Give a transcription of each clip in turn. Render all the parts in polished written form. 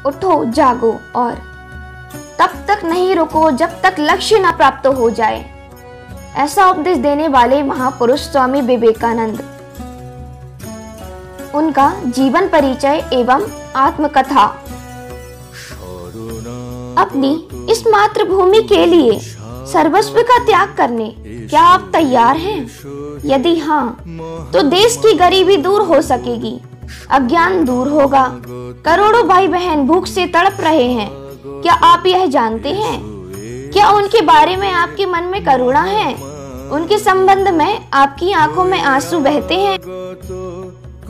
उठो जागो और तब तक नहीं रुको जब तक लक्ष्य न प्राप्त हो जाए। ऐसा उपदेश देने वाले महापुरुष स्वामी विवेकानंद। उनका जीवन परिचय एवं आत्मकथा। अपनी इस मातृभूमि के लिए सर्वस्व का त्याग करने क्या आप तैयार हैं? यदि हाँ, तो देश की गरीबी दूर हो सकेगी, अज्ञान दूर होगा। करोड़ों भाई बहन भूख से तड़प रहे हैं। क्या आप यह जानते हैं? क्या उनके बारे में आपके मन में करुणा है? उनके संबंध में आपकी आंखों में आंसू बहते हैं?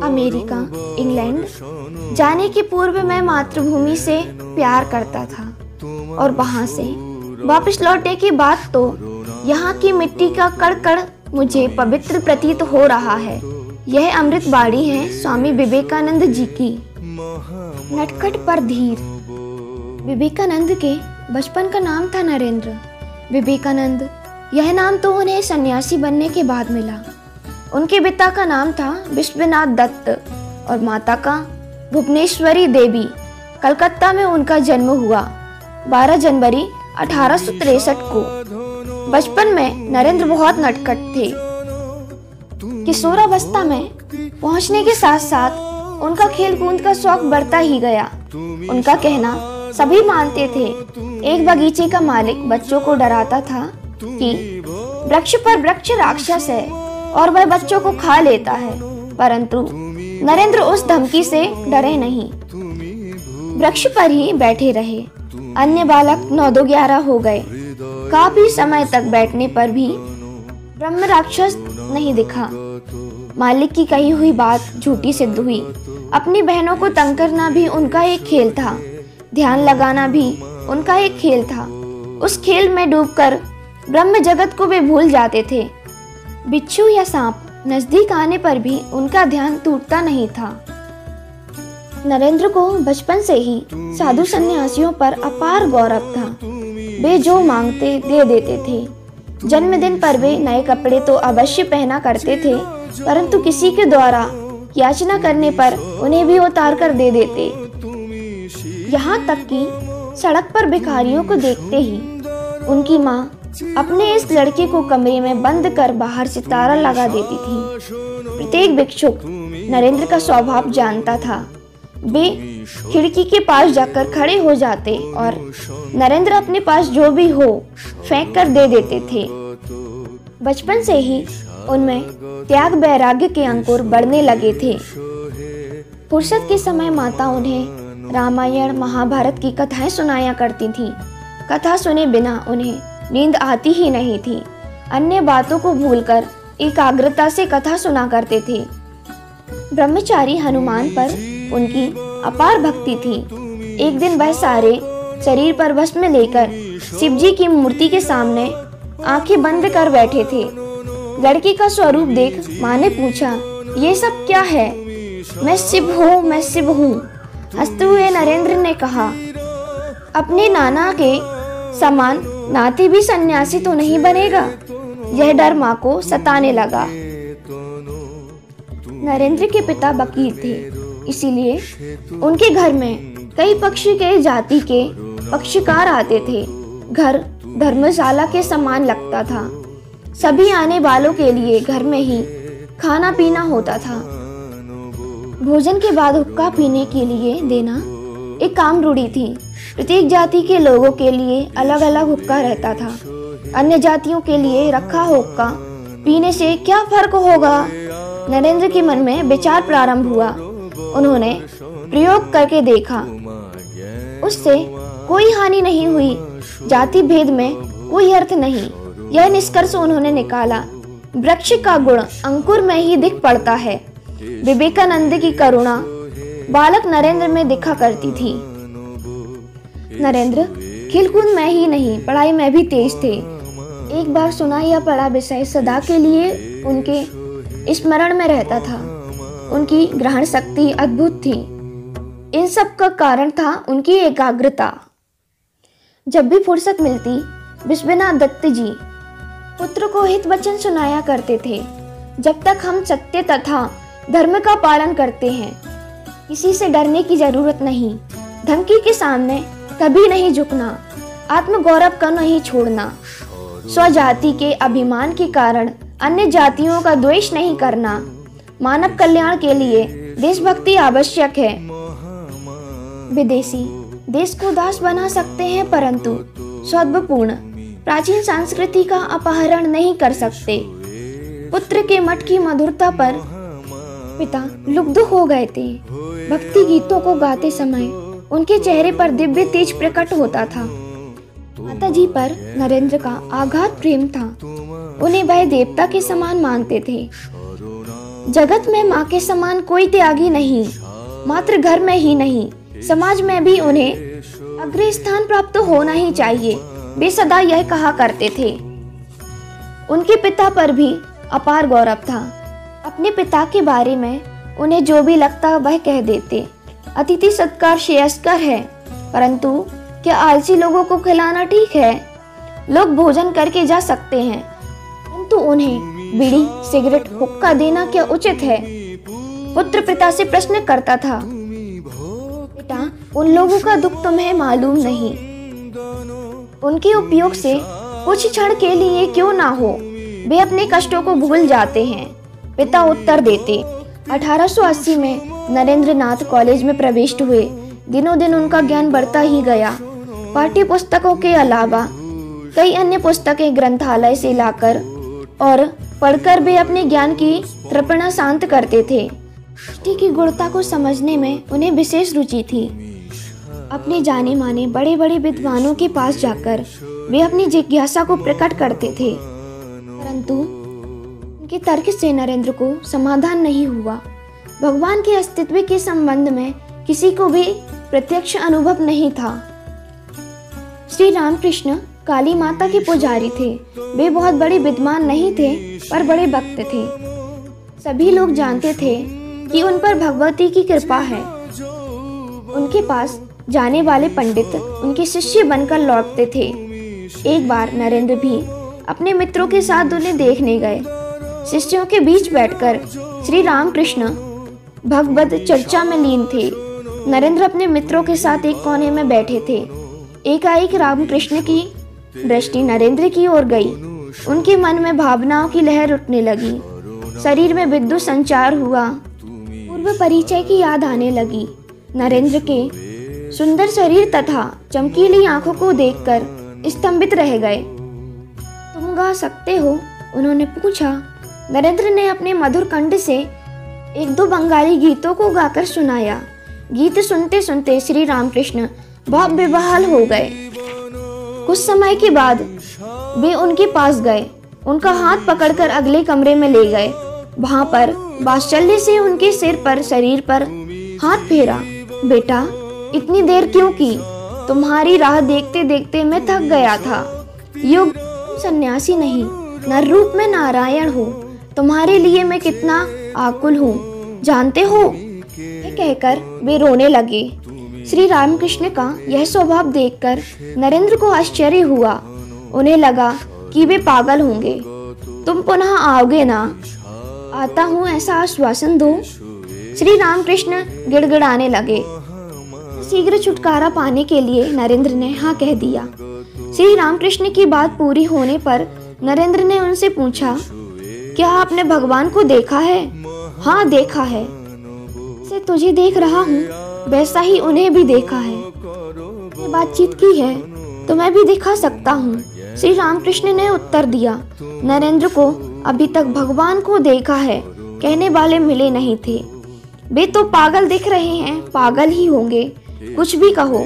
अमेरिका, इंग्लैंड जाने के पूर्व मैं मातृभूमि से प्यार करता था और वहां से वापस लौटने के बाद तो यहाँ की मिट्टी का कण कण मुझे पवित्र प्रतीत हो रहा है। यह अमृत बाणी है स्वामी विवेकानंद जी की। नटखट पर धीर। विवेकानंद के बचपन का नाम था नरेंद्र। विवेकानंद यह नाम तो उन्हें सन्यासी बनने के बाद मिला। उनके पिता का नाम था विश्वनाथ दत्त और माता का भुवनेश्वरी देवी। कलकत्ता में उनका जन्म हुआ 12 जनवरी 1863 को। बचपन में नरेंद्र बहुत नटखट थे। किशोरावस्था में पहुंचने के साथ साथ उनका खेल कूद का शौक बढ़ता ही गया। उनका कहना सभी मानते थे। एक बगीचे का मालिक बच्चों को डराता था कि वृक्ष पर वृक्ष राक्षस है और वह बच्चों को खा लेता है, परंतु नरेंद्र उस धमकी से डरे नहीं। वृक्ष पर ही बैठे रहे। अन्य बालक 9-11 हो गए। काफी समय तक बैठने पर भी ब्रह्म राक्षस नहीं दिखा। मालिक की कही हुई बात झूठी सिद्ध हुई। अपनी बहनों को तंग करना भी उनका एक खेल था। ध्यान लगाना भी उनका एक खेल था। उस खेल में डूबकर ब्रह्म जगत को वे भूल जाते थे। बिच्छू या सांप नजदीक आने पर भी उनका ध्यान टूटता नहीं था। नरेंद्र को बचपन से ही साधु सन्यासियों पर अपार गौरव था। वे जो मांगते दे देते थे। जन्मदिन पर वे नए कपड़े तो अवश्य पहना करते थे, परंतु किसी के द्वारा याचना करने पर उन्हें भी उतार कर दे देते। यहाँ तक कि सड़क पर भिखारियों को देखते ही उनकी माँ अपने इस लड़के को कमरे में बंद कर बाहर से ताला लगा देती थी। प्रत्येक भिक्षुक नरेंद्र का स्वभाव जानता था। वे खिड़की के पास जाकर खड़े हो जाते और नरेंद्र अपने पास जो भी हो फेंक कर दे देते थे। बचपन से ही उनमें त्याग वैराग्य के अंकुर बढ़ने लगे थे। फुर्सत के समय माता उन्हें रामायण महाभारत की कथाएं सुनाया करती थी। कथा सुने बिना उन्हें नींद आती ही नहीं थी। अन्य बातों को भूलकर एकाग्रता से कथा सुना करते थे। ब्रह्मचारी हनुमान पर उनकी अपार भक्ति थी। एक दिन वह सारे शरीर पर भस्म लेकर शिव जी की मूर्ति के सामने आंखें बंद कर बैठे थे। लड़की का स्वरूप देख माँ ने पूछा, ये सब क्या है? मैं शिव हूँ, मैं शिव हूँ। हंसते हुए नरेंद्र ने कहा, अपने नाना के समान नाती भी सन्यासी तो नहीं बनेगा? यह डर माँ को सताने लगा। नरेंद्र के पिता वकील थे, इसीलिए उनके घर में कई पक्षी के जाति के पक्षकार आते थे। घर धर्मशाला के समान लगता था। सभी आने वालों के लिए घर में ही खाना पीना होता था। भोजन के बाद हुक्का पीने के लिए देना एक काम रूढ़ी थी। प्रत्येक जाति के लोगों के लिए अलग अलग हुक्का रहता था। अन्य जातियों के लिए रखा हुक्का पीने से क्या फर्क होगा? नरेंद्र के मन में विचार प्रारंभ हुआ। उन्होंने प्रयोग करके देखा, उससे कोई हानि नहीं हुई। जाति भेद में कोई अर्थ नहीं। यह निष्कर्ष उन्होंने निकाला। वृक्ष का गुण अंकुर में ही दिख पड़ता है। विवेकानंद की करुणा बालक नरेंद्र में दिखा करती थी। नरेंद्र खेलकूद में ही नहीं, पढ़ाई में भी तेज थे। एक बार सुना या पढ़ा विषय सदा के लिए उनके स्मरण में रहता था। उनकी ग्रहण शक्ति अद्भुत थी। इन सब का कारण था उनकी एकाग्रता। जब भी फुर्सत मिलती विश्वनाथ दत्त जी पुत्र को हित वचन सुनाया करते थे। जब तक हम सत्य तथा धर्म का पालन करते हैं, किसी से डरने की जरूरत नहीं। धमकी के सामने कभी नहीं झुकना, आत्मगौरव को नहीं छोड़ना, स्वजाति के अभिमान के कारण अन्य जातियों का द्वेष नहीं करना, मानव कल्याण के लिए देशभक्ति आवश्यक है। विदेशी देश को दास बना सकते हैं परंतु सद्भावपूर्ण प्राचीन संस्कृति का अपहरण नहीं कर सकते। पुत्र के मठ की मधुरता पर पिता लुब्ध हो गए थे। भक्ति गीतों को गाते समय उनके चेहरे पर दिव्य तेज प्रकट होता था। माताजी पर नरेंद्र का आगाध प्रेम था। उन्हें वह देवता के समान मानते थे। जगत में माँ के समान कोई त्यागी नहीं, मात्र घर में ही नहीं समाज में भी उन्हें अग्र स्थान प्राप्त होना ही चाहिए, वे सदा यह कहा करते थे। उनके पिता पर भी अपार गौरव था। अपने पिता के बारे में उन्हें जो भी लगता वह कह देते। अतिथि सत्कार श्रेयस्कर है, परंतु क्या आलसी लोगों को खिलाना ठीक है? लोग भोजन करके जा सकते हैं, परंतु उन्हें बीड़ी सिगरेट हुक्का देना क्या उचित है? पुत्र पिता से प्रश्न करता था, बेटा उन लोगों का दुख तुम्हें मालूम नहीं, उनके उपयोग से कुछ क्षण के लिए क्यों ना हो वे अपने कष्टों को भूल जाते हैं। पिता उत्तर देते। 1880 में नरेंद्र नाथ कॉलेज में प्रविष्ट हुए। दिनों दिन उनका ज्ञान बढ़ता ही गया। पाठ्य पुस्तकों के अलावा कई अन्य पुस्तकें ग्रंथालय से लाकर और पढ़कर वे अपने ज्ञान की तृष्णा शांत करते थे। दृष्टि की गुणता को समझने में उन्हें विशेष रुचि थी। अपने जाने माने बड़े बड़े विद्वानों के पास जाकर वे अपनी जिज्ञासा को प्रकट करते थे, परंतु उनके तर्क से नरेंद्र को समाधान नहीं हुआ। भगवान के अस्तित्व के संबंध में किसी को भी प्रत्यक्ष अनुभव नहीं था। श्री रामकृष्ण काली माता के पुजारी थे। वे बहुत बड़े विद्वान नहीं थे, पर बड़े भक्त थे। सभी लोग जानते थे कि उन पर भगवती की कृपा है। उनके पास जाने वाले पंडित उनके शिष्य बनकर लौटते थे। एक बार नरेंद्र भी अपने मित्रों के साथ उन्हें देखने गए। शिष्यों के बीच बैठकर श्री रामकृष्ण भगवत चर्चा में लीन थे। नरेंद्र अपने मित्रों के साथ एक कोने में बैठे थे। एकाएक रामकृष्ण की दृष्टि नरेंद्र की ओर गई। उनके मन में भावनाओं की लहर उठने लगी। शरीर में विद्युत संचार हुआ। पूर्व परिचय की याद आने लगी। नरेंद्र के सुंदर शरीर तथा चमकीली आंखों को देखकर स्तंभित रह गए। तुम गा सकते हो? उन्होंने पूछा। नरेंद्र ने अपने मधुर कंठ से एक दो बंगाली गीतों को गाकर सुनाया। गीत सुनते सुनते श्री रामकृष्ण बहुत बेबहाल हो गए। कुछ समय के बाद वे उनके पास गए, उनका हाथ पकड़कर अगले कमरे में ले गए। वहां पर वात्सल्य से उनके सिर पर शरीर पर हाथ फेरा। बेटा इतनी देर क्यों की? तुम्हारी राह देखते देखते मैं थक गया था। युग सन्यासी नहीं, नर रूप में नारायण हो। तुम्हारे लिए मैं कितना आकुल हूँ जानते हो? ये कहकर वे रोने लगे। श्री रामकृष्ण का यह स्वभाव देखकर नरेंद्र को आश्चर्य हुआ। उन्हें लगा कि वे पागल होंगे। तुम पुनः आओगे ना? आता हूँ, ऐसा आश्वासन दो। श्री रामकृष्ण गिड़गिड़ाने लगे। शीघ्र छुटकारा पाने के लिए नरेंद्र ने हाँ कह दिया। श्री रामकृष्ण की बात पूरी होने पर नरेंद्र ने उनसे पूछा, क्या आपने भगवान को देखा है? हाँ देखा है। से तुझे देख रहा हूँ वैसा ही उन्हें भी देखा है। बातचीत की है तो मैं भी दिखा सकता हूँ, श्री रामकृष्ण ने उत्तर दिया। नरेंद्र को अभी तक भगवान को देखा है कहने वाले मिले नहीं थे। वे तो पागल दिख रहे हैं, पागल ही होंगे। कुछ भी कहो,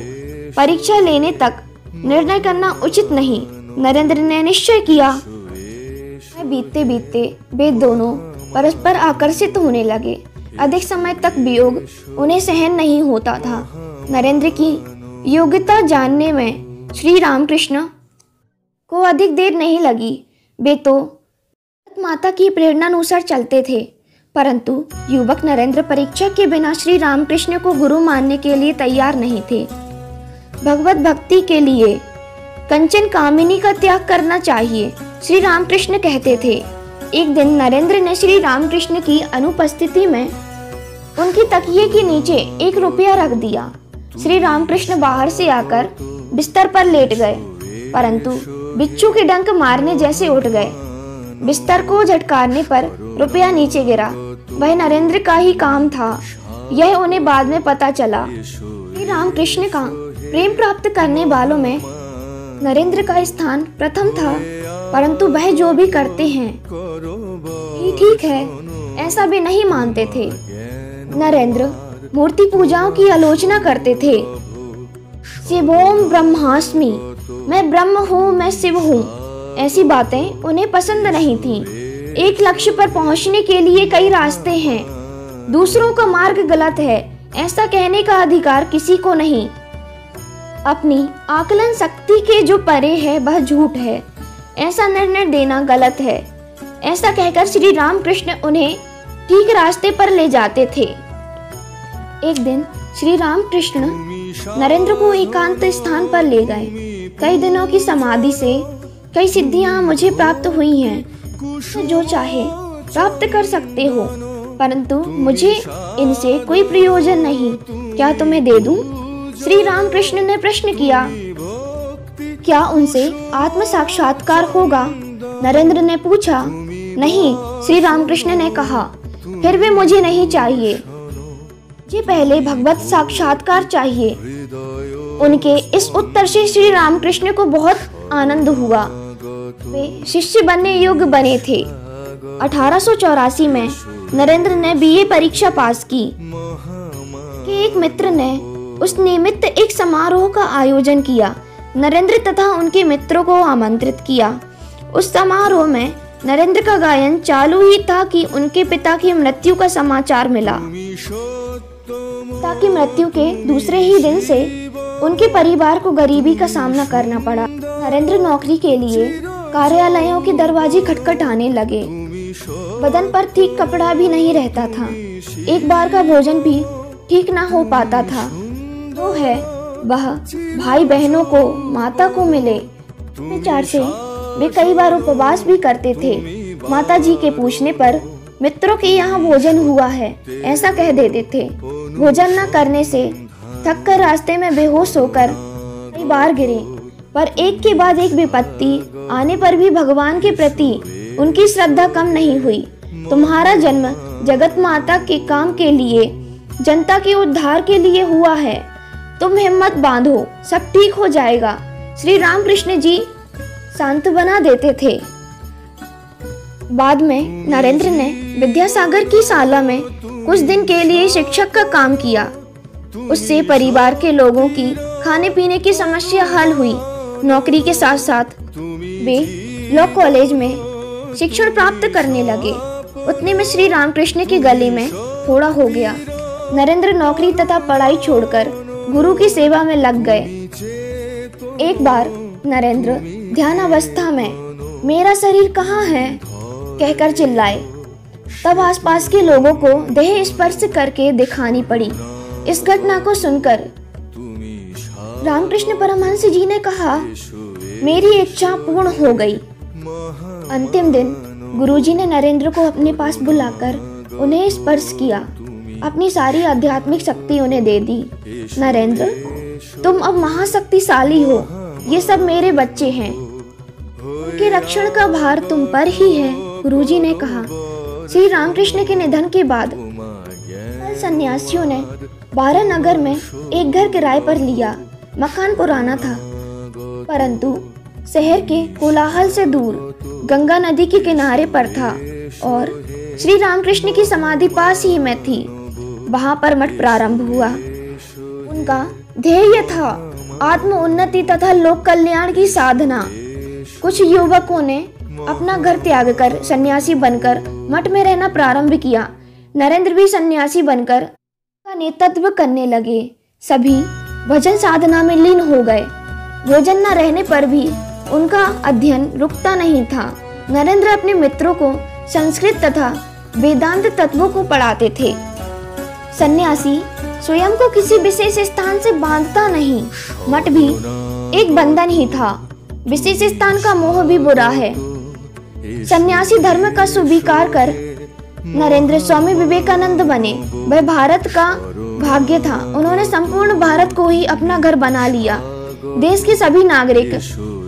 परीक्षा लेने तक निर्णय करना उचित नहीं, नरेंद्र ने निश्चय किया। बीतते बीतते वे दोनों परस्पर आकर्षित होने लगे। अधिक समय तक वियोग उन्हें सहन नहीं होता था। नरेंद्र की योग्यता जानने में श्री रामकृष्ण को अधिक देर नहीं लगी। वे तो माता की प्रेरणानुसार चलते थे, परंतु युवक नरेंद्र परीक्षा के बिना श्री रामकृष्ण को गुरु मानने के लिए तैयार नहीं थे। भगवत भक्ति के लिए कंचन कामिनी का त्याग करना चाहिए, श्री रामकृष्ण कहते थे। एक दिन नरेंद्र ने श्री रामकृष्ण की अनुपस्थिति में उनकी तकिए के नीचे 1 रुपया रख दिया। श्री रामकृष्ण बाहर से आकर बिस्तर पर लेट गए, परंतु बिच्छू के डंक मारने जैसे उठ गए। बिस्तर को झटकारने पर रुपया नीचे गिरा। वह नरेंद्र का ही काम था, यह उन्हें बाद में पता चला। श्री रामकृष्ण का प्रेम प्राप्त करने वालों में नरेंद्र का स्थान प्रथम था, परंतु वह जो भी करते हैं ही ठीक है, ऐसा भी नहीं मानते थे। नरेंद्र मूर्ति पूजाओं की आलोचना करते थे। शिवोम ब्रह्मास्मि, मैं ब्रह्म हूँ, मैं शिव हूँ, ऐसी बातें उन्हें पसंद नहीं थीं। एक लक्ष्य पर पहुँचने के लिए कई रास्ते हैं, दूसरों का मार्ग गलत है, ऐसा कहने का अधिकार किसी को नहीं। अपनी आकलन शक्ति के जो परे है वह झूठ है, ऐसा निर्णय देना गलत है। ऐसा कहकर श्री रामकृष्ण उन्हें ठीक रास्ते पर ले जाते थे। एक दिन श्री रामकृष्ण नरेंद्र को एकांत स्थान पर ले गए। कई दिनों की समाधि से कई सिद्धियां मुझे प्राप्त हुई हैं, तो जो चाहे प्राप्त कर सकते हो, परंतु मुझे इनसे कोई प्रयोजन नहीं, क्या तुम्हें दे दूं? श्री रामकृष्ण ने प्रश्न किया। क्या उनसे आत्म साक्षात्कार होगा? नरेंद्र ने पूछा। नहीं, श्री रामकृष्ण ने कहा। फिर भी मुझे नहीं चाहिए, मुझे पहले भगवत साक्षात्कार चाहिए। उनके इस उत्तर से श्री रामकृष्ण को बहुत आनंद हुआ। वे शिष्य बनने योग्य बने थे। 1884 में नरेंद्र ने बीए परीक्षा पास की। एक मित्र ने उस निमित्त एक समारोह का आयोजन किया। नरेंद्र तथा उनके मित्रों को आमंत्रित किया। उस समारोह में नरेंद्र का गायन चालू ही था कि उनके पिता की मृत्यु का समाचार मिला। पिता की मृत्यु के दूसरे ही दिन से उनके परिवार को गरीबी का सामना करना पड़ा। नरेंद्र नौकरी के लिए कार्यालयों के दरवाजे खटखटाने लगे। बदन पर ठीक कपड़ा भी नहीं रहता था। एक बार का भोजन भी ठीक ना हो पाता था। जो है वह भाई बहनों को, माता को मिले। विचार से वे कई बार उपवास भी करते थे। माता जी के पूछने पर मित्रों के यहाँ भोजन हुआ है ऐसा कह देते थे। भोजन न करने से थक कर रास्ते में बेहोश होकर कई बार गिरे, पर एक के बाद एक विपत्ति आने पर भी भगवान के प्रति उनकी श्रद्धा कम नहीं हुई। तुम्हारा जन्म जगत माता के काम के लिए, जनता के उद्धार के लिए हुआ है। तुम हिम्मत बांधो, सब ठीक हो जाएगा। श्री रामकृष्ण जी सांत्वना देते थे। बाद में नरेंद्र ने विद्यासागर की शाला में कुछ दिन के लिए शिक्षक का काम किया। उससे परिवार के लोगों की खाने पीने की समस्या हल हुई। नौकरी के साथ साथ वे लॉ कॉलेज में शिक्षण प्राप्त करने लगे। उतने में श्री रामकृष्ण के गले में फोड़ा हो गया। नरेंद्र नौकरी तथा पढ़ाई छोड़कर गुरु की सेवा में लग गए। एक बार नरेंद्र ध्यान अवस्था में मेरा शरीर कहाँ है कहकर चिल्लाए। तब आसपास के लोगों को देह स्पर्श करके दिखानी पड़ी। इस घटना को सुनकर रामकृष्ण परमहंस जी ने कहा, मेरी इच्छा पूर्ण हो गई। अंतिम दिन गुरुजी ने नरेंद्र को अपने पास बुलाकर उन्हें स्पर्श किया। अपनी सारी आध्यात्मिक शक्ति उन्हें दे दी। नरेंद्र, तुम अब महाशक्तिशाली हो। ये सब मेरे बच्चे हैं, उनके रक्षण का भार तुम पर ही है, गुरुजी ने कहा। श्री रामकृष्ण के निधन के बाद सन्यासियों ने 12 नगर में एक घर किराए पर लिया। मकान पुराना था, परंतु शहर के कोलाहल से दूर गंगा नदी के किनारे पर था और श्री रामकृष्ण की समाधि पास ही में थी। वहां पर मठ प्रारंभ हुआ। उनका ध्येय था आत्म उन्नति तथा लोक कल्याण की साधना। कुछ युवकों ने अपना घर त्याग कर सन्यासी बनकर मठ में रहना प्रारंभ किया। नरेंद्र भी सन्यासी बनकर का नेतृत्व करने लगे। सभी भजन साधना में लीन हो गए। भोजन न रहने पर भी उनका अध्ययन रुकता नहीं था। नरेंद्र अपने मित्रों को संस्कृत तथा वेदांत तत्वों को पढ़ाते थे। सन्यासी स्वयं को किसी विशेष स्थान से बांधता नहीं। मठ भी एक बंधन ही था। विशेष स्थान का मोह भी बुरा है। सन्यासी धर्म का स्वीकार कर नरेंद्र स्वामी विवेकानंद बने। वह भारत का भाग्य था। उन्होंने संपूर्ण भारत को ही अपना घर बना लिया। देश के सभी नागरिक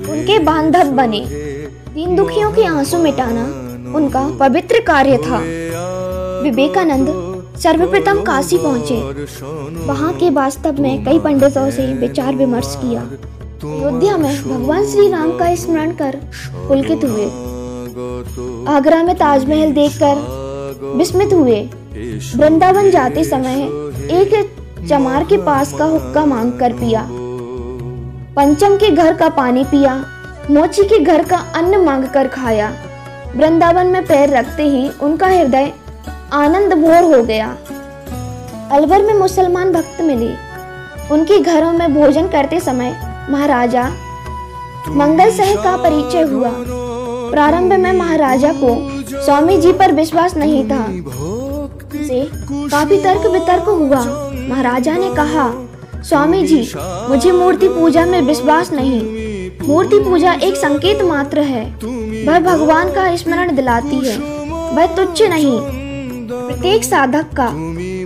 उनके बांधव बने। दीन दुखियों के आंसू मिटाना उनका पवित्र कार्य था। विवेकानंद सर्वप्रथम काशी पहुंचे। वहां के वास्तव में कई पंडितों से विचार विमर्श किया। अयोध्या में भगवान श्री राम का स्मरण कर पुलकित हुए। आगरा में ताजमहल देखकर विस्मित हुए। वृंदावन जाते समय एक चमार के पास का हुक्का मांग कर पिया। पंचम के घर का पानी पिया। मोची के घर का अन्न मांग कर खाया। वृंदावन में पैर रखते ही उनका हृदय आनंद भोर हो गया। अलवर में मुसलमान भक्त मिले। उनके घरों में भोजन करते समय महाराजा मंगल सह का परिचय हुआ। प्रारंभ में महाराजा को स्वामी जी पर विश्वास नहीं था। से काफी तर्क वितर्क हुआ। महाराजा ने कहा, स्वामी जी, मुझे मूर्ति पूजा में विश्वास नहीं। मूर्ति पूजा एक संकेत मात्र है। वह भगवान का स्मरण दिलाती है। वह तुच्छ नहीं। प्रत्येक साधक का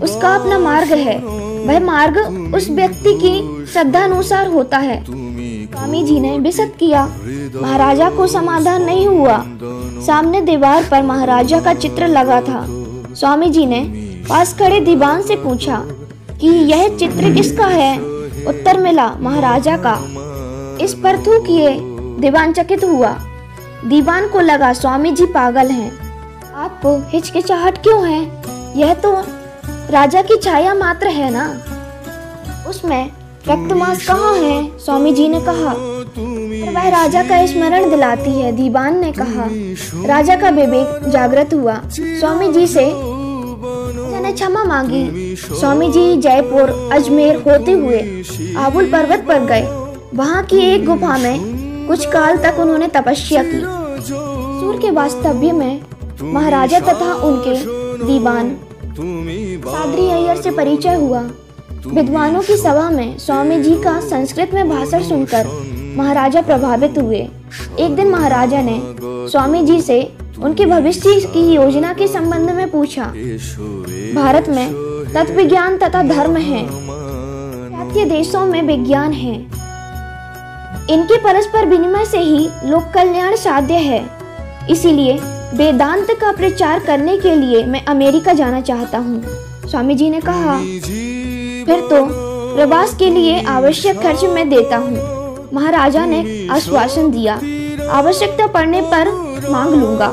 उसका अपना मार्ग है। वह मार्ग उस व्यक्ति की श्रद्धानुसार होता है। स्वामी जी ने विशद किया। महाराजा को समाधान नहीं हुआ। सामने दीवार पर महाराजा का चित्र लगा था। स्वामी जी ने पास खड़े दीवान से पूछा कि यह चित्र किसका है। उत्तर मिला, महाराजा का। इस पर थू किए दीवान चकित हुआ। दीवान को लगा स्वामी जी पागल हैं। आपको हिचकिचाहट क्यों है? यह तो राजा की छाया मात्र है ना। उसमें रक्तमांस कहाँ है? स्वामी जी ने कहा। वह राजा का स्मरण दिलाती है। दीवान ने कहा। राजा का विवेक जागृत हुआ। स्वामी जी से ने क्षमा मांगी। स्वामी जी जयपुर अजमेर होते हुए आबुल पर्वत पर गए। वहां की एक गुफा में कुछ काल तक उन्होंने तपस्या की। सूर्य के वास्तव्य में महाराजा तथा उनके दीवान सादरी अय्यर से परिचय हुआ। विद्वानों की सभा में स्वामी जी का संस्कृत में भाषण सुनकर महाराजा प्रभावित हुए। एक दिन महाराजा ने स्वामी जी से उनके भविष्य की योजना के संबंध में पूछा। भारत में तत्व विज्ञान तथा धर्म है। पाश्चात्य देशों में विज्ञान है। इनके परस्पर विनिमय से ही लोक कल्याण साध्य है। इसीलिए वेदांत का प्रचार करने के लिए मैं अमेरिका जाना चाहता हूँ। स्वामी जी ने कहा, फिर तो प्रवास के लिए आवश्यक खर्च मैं देता हूँ। महाराजा ने आश्वासन दिया, आवश्यकता पड़ने पर मांग लूंगा।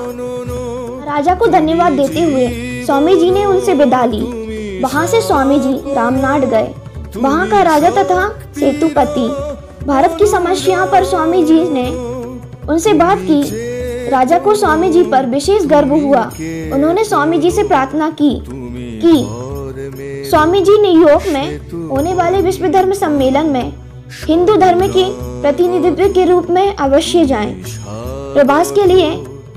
राजा को धन्यवाद देते हुए स्वामी जी ने उनसे विदा ली। वहां से स्वामी जी रामनाड गए। वहां का राजा तथा सेतुपति भारत की समस्याओं पर स्वामी जी ने उनसे बात की। राजा को स्वामी जी पर विशेष गर्व हुआ। उन्होंने स्वामी जी से प्रार्थना की कि स्वामी जी न्यूयॉर्क में होने वाले विश्व धर्म सम्मेलन में हिंदू धर्म के प्रतिनिधित्व के रूप में अवश्य जाएं। प्रवास के लिए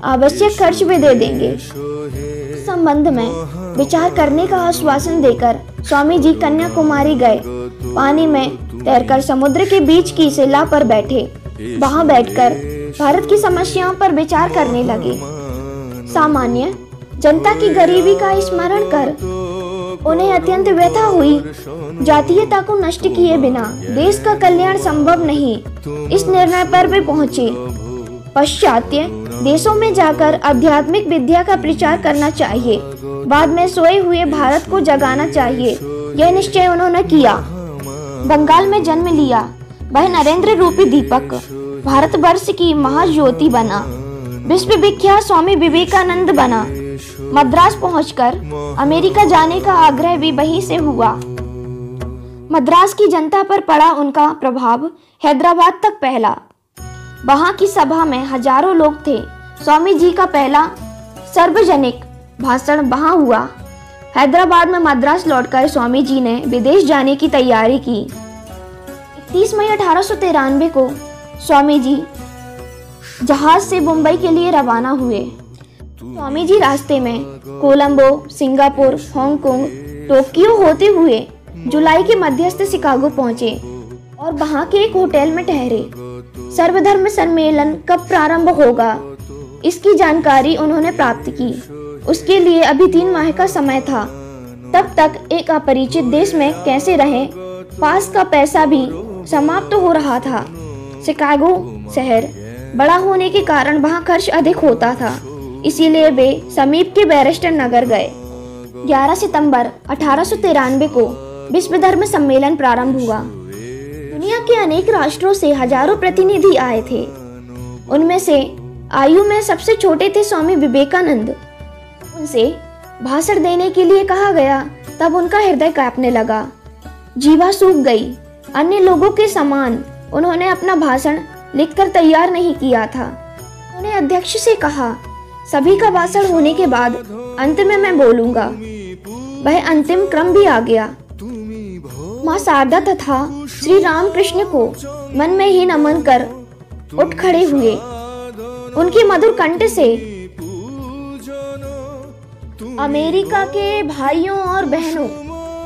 आवश्यक खर्च वे दे देंगे। इस संबंध में विचार करने का आश्वासन देकर स्वामी जी कन्याकुमारी गए। पानी में तैरकर समुद्र के बीच की शिला पर बैठे। वहां बैठकर भारत की समस्याओं पर विचार करने लगे। सामान्य जनता की गरीबी का स्मरण कर उन्हें अत्यंत व्यथा हुई। जातीयता को नष्ट किए बिना देश का कल्याण संभव नहीं। इस निर्णय पर वे पहुंचे। पाश्चात्य देशों में जाकर आध्यात्मिक विद्या का प्रचार करना चाहिए। बाद में सोए हुए भारत को जगाना चाहिए। यह निश्चय उन्होंने किया। बंगाल में जन्म लिया। वह नरेंद्र रूपी दीपक भारतवर्ष की महाज्योति बना। विश्व विख्यात स्वामी विवेकानंद बना। मद्रास पहुंचकर अमेरिका जाने का आग्रह भी वहीं से हुआ। मद्रास की जनता पर पड़ा उनका प्रभाव हैदराबाद तक फैला। वहां की सभा में हजारों लोग थे। स्वामी जी का पहला सार्वजनिक भाषण वहां हुआ। हैदराबाद में मद्रास लौटकर स्वामी जी ने विदेश जाने की तैयारी की। 31 मई 1893 को स्वामी जी जहाज से मुंबई के लिए रवाना हुए। स्वामी जी रास्ते में कोलंबो, सिंगापुर, हांगकांग, टोक्यो होते हुए जुलाई के मध्यस्थ शिकागो पहुंचे और वहां के एक होटल में ठहरे। सर्वधर्म सम्मेलन कब प्रारंभ होगा, इसकी जानकारी उन्होंने प्राप्त की। उसके लिए अभी 3 माह का समय था। तब तक एक अपरिचित देश में कैसे रहें, पास का पैसा भी समाप्त हो रहा था। शिकागो शहर बड़ा होने के कारण वहाँ खर्च अधिक होता था, इसीलिए वे समीप के बैरिस्टर नगर गए। 11 सितंबर 1893 को विश्व धर्म सम्मेलन प्रारंभ हुआ। दुनिया के अनेक राष्ट्रों से हजारों प्रतिनिधि आए थे। उनमें से आयु में सबसे छोटे थे स्वामी विवेकानंद। उनसे भाषण देने के लिए कहा गया, तब उनका हृदय कांपने लगा, जीवा सूख गई। अन्य लोगों के समान उन्होंने अपना भाषण लिखकर तैयार नहीं किया था। उन्होंने अध्यक्ष से कहा, सभी का भाषण होने के बाद अंत में मैं बोलूंगा। वह अंतिम क्रम भी आ गया। माँ शारदा तथा श्री रामकृष्ण को मन में ही नमन कर उठ खड़े हुए। उनकी मधुर कंठ से अमेरिका के भाइयों और बहनों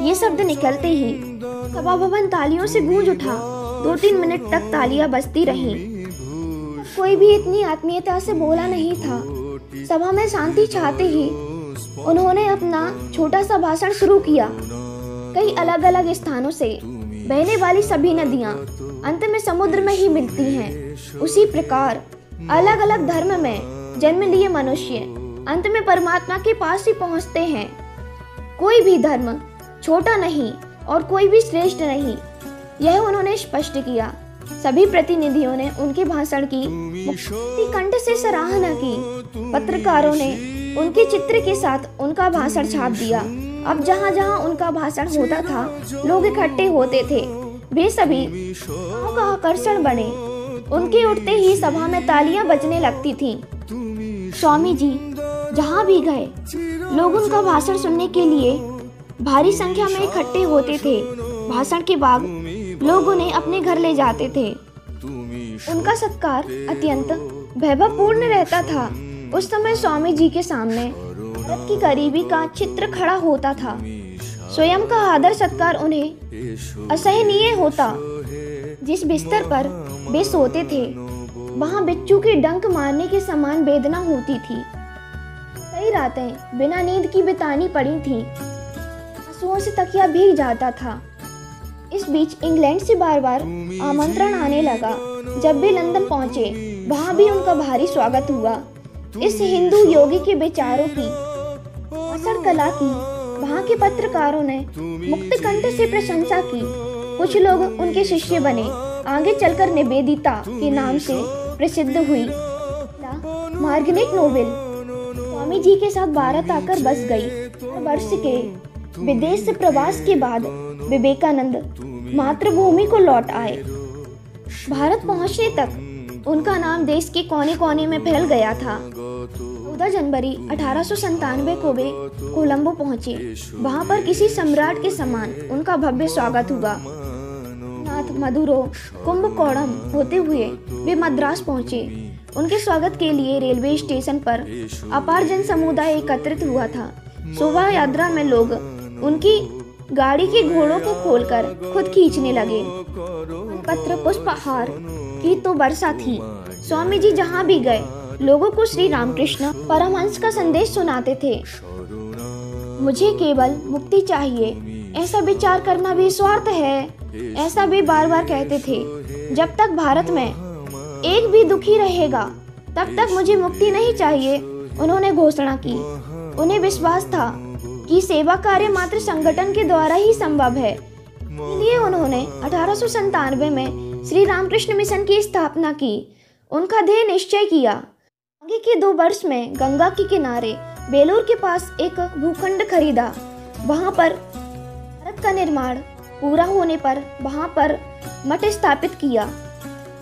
ये शब्द निकलते ही सभा भवन तालियों से गूंज उठा। 2-3 मिनट तक तालियां बजती रहीं। कोई भी इतनी आत्मीयता से बोला नहीं था। सभा में शांति चाहते ही उन्होंने अपना छोटा सा भाषण शुरू किया। कई अलग अलग स्थानों से बहने वाली सभी नदियां अंत में समुद्र में ही मिलती हैं। उसी प्रकार अलग अलग धर्म में जन्म लिए मनुष्य अंत में परमात्मा के पास ही पहुंचते हैं। कोई भी धर्म छोटा नहीं और कोई भी श्रेष्ठ नहीं, यह उन्होंने स्पष्ट किया। सभी प्रतिनिधियों ने उनके भाषण की मुक्ति कंठ से सराहना की। पत्रकारों ने उनके चित्र के साथ उनका भाषण छाप दिया। अब जहाँ जहाँ उनका भाषण होता था, लोग इकट्ठे होते थे। वे सभी का आकर्षण बने। उनके उठते ही सभा में तालियां बजने लगती थीं। स्वामी जी जहाँ भी गए, लोग उनका भाषण सुनने के लिए भारी संख्या में इकट्ठे होते थे। भाषण के बाद लोग उन्हें अपने घर ले जाते थे। उनका सत्कार अत्यंत वैभवपूर्ण रहता था। उस समय स्वामी जी के सामने भारत की गरीबी का चित्र खड़ा होता था। स्वयं का आदर सत्कार उन्हें असहनीय होता। जिस बिस्तर पर वे सोते थे, वहां बिच्छू के डंक मारने के समान वेदना होती थी। कई रातें बिना नींद की बितानी पड़ी थीं। आंसुओं से तकिया भीग जाता था। इस बीच इंग्लैंड से बार बार आमंत्रण आने लगा। जब वे लंदन पहुंचे, वहां भी उनका भारी स्वागत हुआ। इस हिंदू योगी के विचारों की, भाषण कला की वहां के पत्रकारों ने मुक्त कंठ से प्रशंसा की। कुछ लोग उनके शिष्य बने। आगे चलकर निवेदिता के नाम से प्रसिद्ध हुई। मार्गरेट नोबेल स्वामी जी के साथ भारत आकर बस गई। वर्ष के विदेश प्रवास के बाद विवेकानंद मातृभूमि को लौट आए। भारत पहुंचने तक उनका नाम देश के कोने कोने में फैल गया था। 14 जनवरी 1897 को वे कोलंबो पहुंचे। वहां पर किसी सम्राट के समान उनका भव्य स्वागत हुआ। नाथ मदुरो कुंभकोणम होते हुए वे मद्रास पहुंचे। उनके स्वागत के लिए रेलवे स्टेशन पर अपार जन समुदाय एकत्रित हुआ था। शोभा यात्रा में लोग उनकी गाड़ी के घोड़ों को खोलकर खुद खींचने लगे। पत्र पुष्पहार की तो वर्षा थी। स्वामी जी जहाँ भी गए, लोगों को श्री रामकृष्ण परमहंस का संदेश सुनाते थे। मुझे केवल मुक्ति चाहिए, ऐसा विचार करना भी स्वार्थ है, ऐसा वे बार बार कहते थे। जब तक भारत में एक भी दुखी रहेगा, तब तक मुझे मुक्ति नहीं चाहिए, उन्होंने घोषणा की। उन्हें विश्वास था कि सेवा कार्य मात्र संगठन के द्वारा ही संभव है। इसलिए उन्होंने 1897 में श्री रामकृष्ण मिशन की स्थापना की। उनका ध्येय निश्चय किया। आगे के 2 वर्ष में गंगा के किनारे बेलूर के पास एक भूखंड खरीदा। वहां पर भारत का निर्माण पूरा होने पर वहां पर मठ स्थापित किया।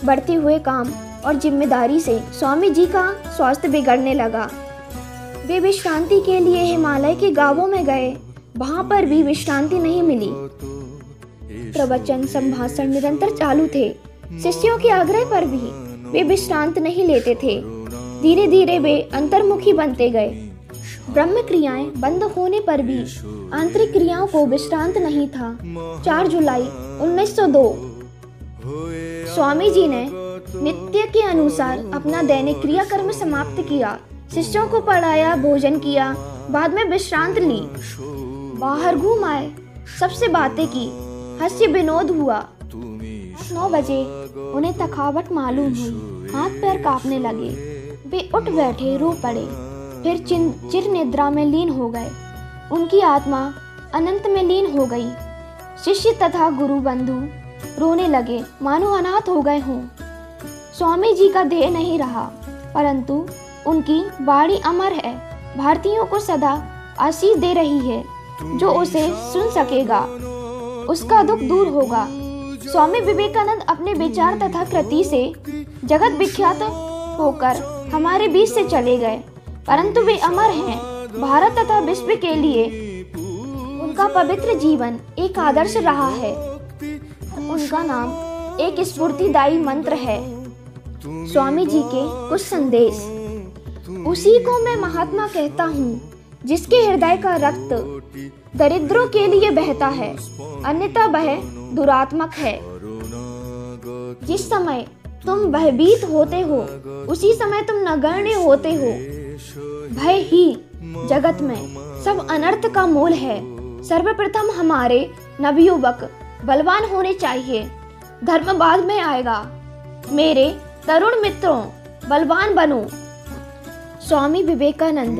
बढ़ते हुए काम और जिम्मेदारी से स्वामी जी का स्वास्थ्य बिगड़ने लगा। वे विश्रांति के लिए हिमालय के गांवों में गए। वहां पर भी विश्रांति नहीं मिली। प्रवचन संभाषण निरंतर चालू थे। शिष्यों के आग्रह पर भी वे विश्रांत नहीं लेते थे। धीरे धीरे वे अंतर्मुखी बनते गए। ब्रह्म क्रियाएं बंद होने पर भी आंतरिक क्रियाओं को विश्रांत नहीं था। 4 जुलाई 1902 स्वामी जी ने नित्य के अनुसार अपना दैनिक क्रियाकर्म समाप्त किया। शिष्यों को पढ़ाया, भोजन किया, बाद में विश्रांत ली। बाहर घूम आए, सबसे बातें की, हास्य विनोद हुआ। 9 बजे उन्हें थकावट मालूम हुई, हाथ पैर कांपने लगे। वे उठ बैठे, रो पड़े, फिर चिर निद्रा में लीन हो गए। उनकी आत्मा अनंत में लीन हो गई। शिष्य तथा गुरु बंधु रोने लगे, मानो अनाथ हो गए हों। स्वामी जी का देह नहीं रहा, परंतु उनकी वाणी अमर है, भारतीयों को सदा आशीष दे रही है। जो उसे सुन सकेगा उसका दुख दूर होगा। स्वामी विवेकानंद अपने विचार तथा कृति से जगत विख्यात होकर हमारे बीच से चले गए, परंतु वे अमर हैं। भारत तथा विश्व के लिए उनका पवित्र जीवन एक आदर्श रहा है। उनका नाम एक स्फूर्तिदायी मंत्र है। स्वामी जी के कुछ संदेश। उसी को मैं महात्मा कहता हूँ जिसके हृदय का रक्त दरिद्रों के लिए बहता है, अन्यथा वह दुरात्मक है। जिस समय तुम भयभीत होते हो, उसी समय तुम नगण्य होते हो। भय ही जगत में सब अनर्थ का मूल है। सर्वप्रथम हमारे नवयुवक बलवान होने चाहिए, धर्म बाद में आएगा। मेरे तरुण मित्रों, बलवान बनो। स्वामी विवेकानंद।